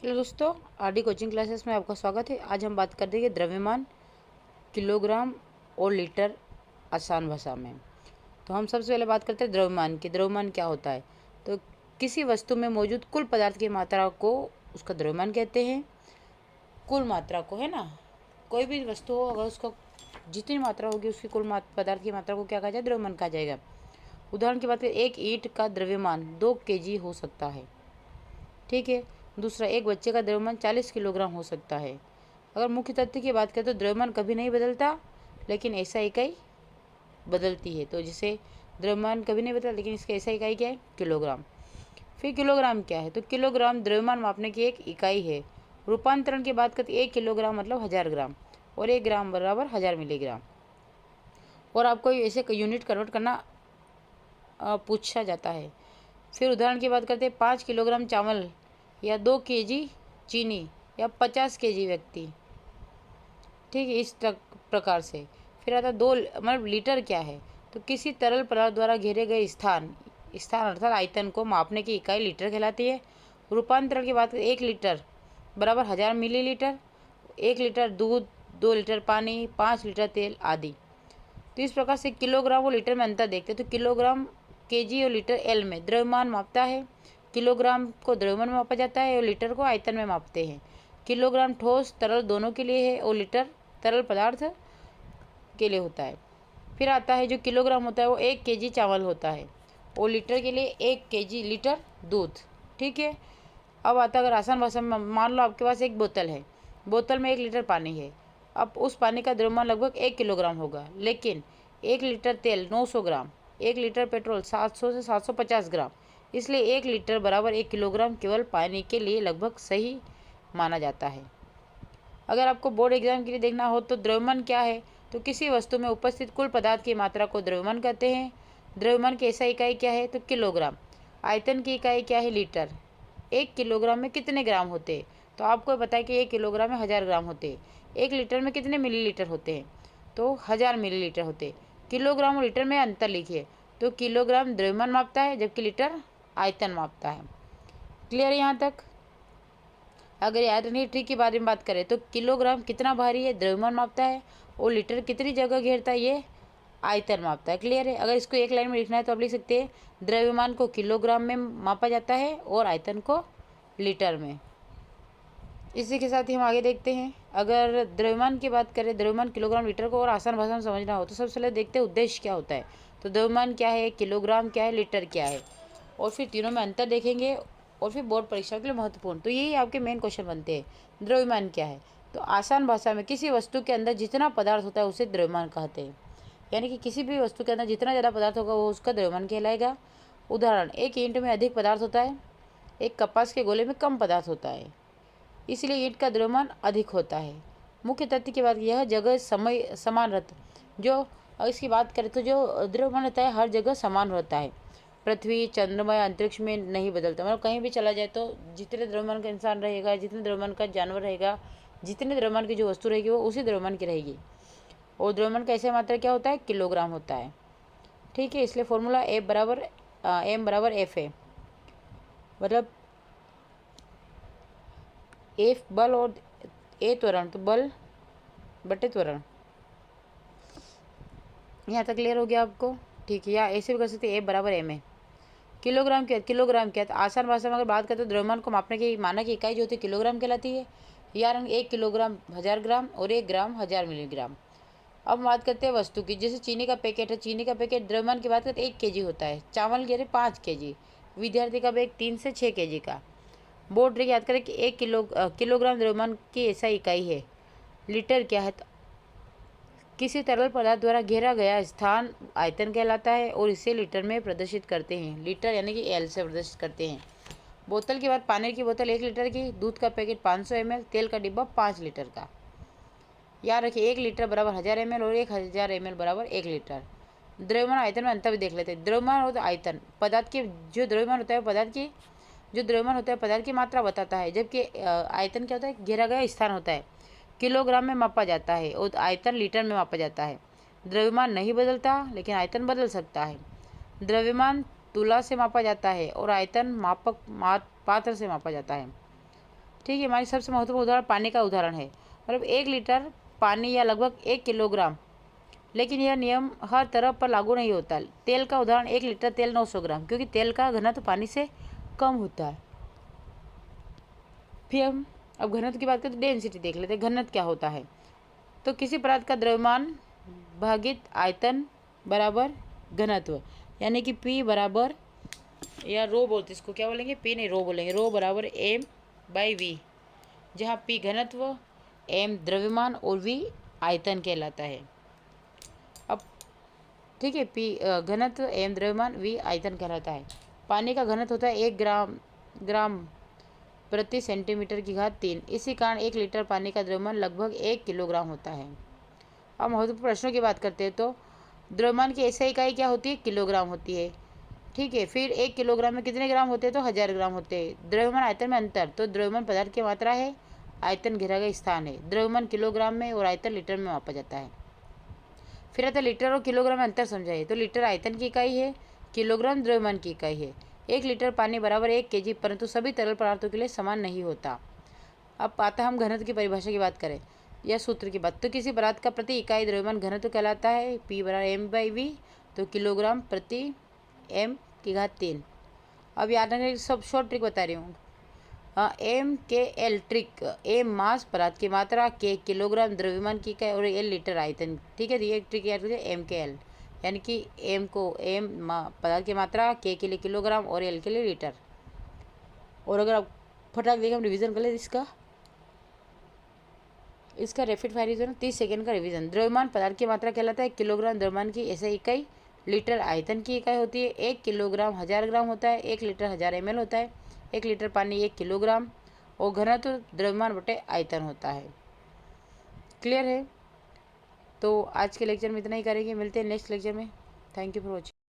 Hello दोस्तों, RD coaching classes में आपका स्वागत है। आज हम बात कर देंगे द्रव्यमान, किलोग्राम और लीटर आसान भाषा में। तो हम सबसे पहले बात करते हैं द्रव्यमान की। द्रव्यमान क्या होता है? तो किसी वस्तु में मौजूद कुल पदार्थ की मात्रा को उसका द्रव्यमान कहते हैं। कुल मात्रा को, है ना, कोई भी वस्तु हो, अगर उसका जितनी मात्रा होगी उसकी कुल पदार्थ की मात्रा को क्या कहा जाए? द्रव्यमान कहा जाएगा। उदाहरण की बात करें, एक ईंट का द्रव्यमान 2 kg हो सकता है। ठीक है। दूसरा, एक बच्चे का द्रव्यमान 40 किलोग्राम हो सकता है। अगर मुख्य तथ्य की बात करें तो द्रव्यमान कभी नहीं बदलता, लेकिन ऐसा इकाई बदलती है। तो जिसे द्रव्यमान कभी नहीं बदलता, लेकिन इसका ऐसा इकाई क्या है? किलोग्राम। फिर किलोग्राम क्या है? तो किलोग्राम द्रव्यमान मापने की एक इकाई है। रूपांतरण की बात करते 1 किलोग्राम मतलब 1000 ग्राम, और 1 ग्राम बराबर 1000 मिलीग्राम। और आपको ऐसे यूनिट कन्वर्ट करना पूछा जाता है। फिर उदाहरण की बात करते हैं, 5 किलोग्राम चावल या 2 kg चीनी या 50 kg व्यक्ति। ठीक है, इस प्रकार से। फिर आता दो, मतलब लीटर क्या है? तो किसी तरल पदार्थ द्वारा घेरे गए स्थान स्थान अर्थात आयतन को मापने की इकाई लीटर कहलाती है। रूपांतरण की बात करें, 1 लीटर बराबर 1000 मिलीलीटर, 1 लीटर दूध, 2 लीटर पानी, 5 लीटर तेल आदि। तो इस प्रकार से किलोग्राम और लीटर में अंतर देखते हैं। तो किलोग्राम केजी और लीटर एल में द्रव्यमान मापता है। किलोग्राम को द्रव्यमान में मापा जाता है और लीटर को आयतन में मापते हैं। किलोग्राम ठोस तरल दोनों के लिए है और लीटर तरल पदार्थ के लिए होता है। फिर आता है जो किलोग्राम होता है वो 1 kg चावल होता है, और लीटर के लिए 1 kg लीटर दूध। ठीक है। अब आता है, अगर आसान भाषा में, मान लो आपके पास एक बोतल है, बोतल में 1 लीटर पानी है। अब उस पानी का द्रव्यमान लगभग 1 किलोग्राम होगा, लेकिन 1 लीटर तेल 900 ग्राम, 1 लीटर पेट्रोल 700 से 750 ग्राम, इसलिए 1 लीटर बराबर 1 किलोग्राम केवल पानी के लिए लगभग सही माना जाता है। अगर आपको बोर्ड एग्जाम के लिए देखना हो तो द्रव्यमान क्या है? तो किसी वस्तु में उपस्थित कुल पदार्थ की मात्रा को द्रव्यमान कहते हैं। द्रव्यमान की ऐसा इकाई क्या है? तो किलोग्राम। आयतन की इकाई क्या है? लीटर। 1 किलोग्राम में कितने ग्राम होते हैं? तो आपको पता है कि 1 किलोग्राम में 1000 ग्राम होते हैं। 1 लीटर में कितने मिलीलीटर होते हैं? तो 1000 मिलीलीटर होते हैं। किलोग्राम और लीटर में अंतर लिखिए। तो किलोग्राम द्रव्यमान मापता है, जबकि लीटर आयतन मापता है। क्लियर है यहाँ तक? अगर याद नहीं ट्रिक के बारे में बात करें तो किलोग्राम कितना भारी है, द्रव्यमान मापता है, और लीटर कितनी जगह घेरता है, ये आयतन मापता है। क्लियर है? अगर इसको एक लाइन में लिखना है तो आप लिख सकते हैं, द्रव्यमान को किलोग्राम में मापा जाता है और आयतन को लीटर में। इसी के साथ ही हम आगे देखते हैं। अगर द्रव्यमान की बात करें, द्रव्यमान किलोग्राम लीटर को और आसान भाषा में समझना हो तो सबसे पहले देखते हैं उद्देश्य क्या होता है। तो द्रव्यमान क्या है, किलोग्राम क्या है, लीटर क्या है, और फिर तीनों में अंतर देखेंगे, और फिर बोर्ड परीक्षा के लिए महत्वपूर्ण। तो यही आपके मेन क्वेश्चन बनते हैं। द्रव्यमान क्या है? तो आसान भाषा में किसी वस्तु के अंदर जितना पदार्थ होता है उसे द्रव्यमान कहते हैं। यानी कि किसी भी वस्तु के अंदर जितना ज़्यादा पदार्थ होगा वो उसका द्रव्यमान कहलाएगा। उदाहरण, एक ईंट में अधिक पदार्थ होता है, एक कपास के गोले में कम पदार्थ होता है, इसलिए ईंट का द्रव्यमान अधिक होता है। मुख्य तथ्य की बात, यह जगह समय समान रहता, जो इसकी बात करें तो जो द्रव्यमान रहता है हर जगह समान रहता है। पृथ्वी, चंद्रमा या अंतरिक्ष में नहीं बदलता। मतलब कहीं भी चला जाए तो जितने द्रव्यमान का इंसान रहेगा, जितने द्रव्यमान का जानवर रहेगा, जितने द्रव्यमान की जो वस्तु रहेगी वो उसी द्रव्यमान की रहेगी। और द्रव्यमान का ऐसे मात्रा क्या होता है? किलोग्राम होता है। ठीक है, इसलिए फॉर्मूला एम बराबर एफ है। मतलब एफ बल और ए त्वरण, तो बल बटे त्वरण। यहाँ तक क्लियर हो गया आपको? ठीक है, या ऐसे भी कर सकते हैं, एफ बराबर एम है। किलोग्राम क्या? किलोग्राम क्या? तो आसान भाषा में अगर बात करें तो द्रव्यमान को मापने की मानक इकाई जो होती है किलोग्राम कहलाती है। यार 1 किलोग्राम 1000 ग्राम और 1 ग्राम 1000 मिलीग्राम। अब बात करते हैं वस्तु की। जैसे चीनी का पैकेट है, चीनी का पैकेट द्रव्यमान की बात करते 1 kg होता है। चावल कह रहे 5 kg। विद्यार्थी का बैग 3 से 6 kg का। बोर्ड ट्रिक याद करें कि 1 किलोग्राम द्रव्यमान की ऐसा इकाई है। लीटर क्या है? तो किसी तरल पदार्थ द्वारा घेरा गया स्थान आयतन कहलाता है, और इसे लीटर में प्रदर्शित करते हैं। लीटर यानी कि एल से प्रदर्शित करते हैं। बोतल की बात, पानी की बोतल 1 लीटर की, दूध का पैकेट 500 ml, तेल का डिब्बा 5 लीटर का। याद रखिए 1 लीटर बराबर 1000 ml और 1000 ml बराबर 1 लीटर। द्रव्यमान आयतन में अंतर भी देख लेते हैं। द्रव्यमान और आयतन, पदार्थ की जो द्रव्यमान होता है पदार्थ की मात्रा बताता है, जबकि आयतन क्या होता है? घेरा गया स्थान होता है। किलोग्राम में मापा जाता है और आयतन लीटर में मापा जाता है। द्रव्यमान नहीं बदलता, लेकिन आयतन बदल सकता है। द्रव्यमान तुला से मापा जाता है और आयतन पात्र से मापा जाता है। ठीक है, हमारी सबसे महत्वपूर्ण उदाहरण पानी का उदाहरण है। मतलब 1 लीटर पानी या लगभग 1 किलोग्राम, लेकिन यह नियम हर तरह पर लागू नहीं होता। तेल का उदाहरण 1 लीटर तेल 900 ग्राम, क्योंकि तेल का घनत्व पानी से कम होता है। फिर हम अब घनत्व की बात करें तो डेंसिटी देख लेते हैं, घनत्व क्या होता है। तो किसी पदार्थ का द्रव्यमान भागित आयतन बराबर घनत्व, यानी कि P बराबर, या रो बोलते इसको, क्या बोलेंगे, P नहीं रो बोलेंगे, रो बराबर M/V, जहाँ P घनत्व, M द्रव्यमान और V आयतन कहलाता है। अब ठीक है, P घनत्व, M द्रव्यमान, V आयतन कहलाता है। पानी का घनत्व होता है 1 ग्राम प्रति सेंटीमीटर की घात 3। इसी कारण 1 लीटर पानी का द्रव्यमान लगभग 1 किलोग्राम होता है। अब महत्वपूर्ण प्रश्नों की बात करते हैं तो द्रव्यमान की ऐसी इकाई क्या होती है, किलोग्राम होती है। ठीक है, फिर 1 किलोग्राम में कितने ग्राम होते हैं, तो 1000 ग्राम होते हैं। द्रव्यमान आयतन में अंतर, तो द्रव्यमान पदार्थ की मात्रा है, आयतन घेरा गया स्थान है। द्रव्यमान किलोग्राम में और आयतन लीटर में मापा जाता है। फिर आता है लीटर और किलोग्राम में अंतर समझाइए। तो लीटर आयतन की इकाई है, किलोग्राम द्रव्यमान की इकाई है। 1 लीटर पानी बराबर 1 kg, परंतु सभी तरल पदार्थों के लिए समान नहीं होता। अब आता हम घनत्व की परिभाषा की बात करें या सूत्र की बात, तो किसी पदार्थ का प्रति इकाई द्रव्यमान घनत्व कहलाता है P बराबर M/V, तो किलोग्राम प्रति M की घात 3। अब याद रखने सब शॉर्ट ट्रिक बता रही हूँ। MKL ट्रिक, M मास पदार्थ की मात्रा, K किलोग्राम द्रव्यमान की इकाई और L लीटर आयतन। ठीक है, तो ये ट्रिक याद रखिए MKL, यानी कि M को M पदार्थ की मात्रा, K के लिए किलोग्राम और L के लिए लीटर। और अगर आप फटाक देखें, हम रिवीजन कर ले इसका रैपिड फायर रिवीजन 30 सेकेंड का रिवीजन। द्रव्यमान पदार्थ की मात्रा कहलाता है, किलोग्राम द्रव्यमान की ऐसे इकाई, लीटर आयतन की इकाई होती है, 1 किलोग्राम 1000 ग्राम होता है, 1 लीटर 1000 ml होता है, 1 लीटर पानी 1 किलोग्राम, और घनत्व द्रव्यमान बटे आयतन होता है। क्लियर है? तो आज के लेक्चर में इतना ही करेंगे, मिलते हैं नेक्स्ट लेक्चर में। Thank you for watching.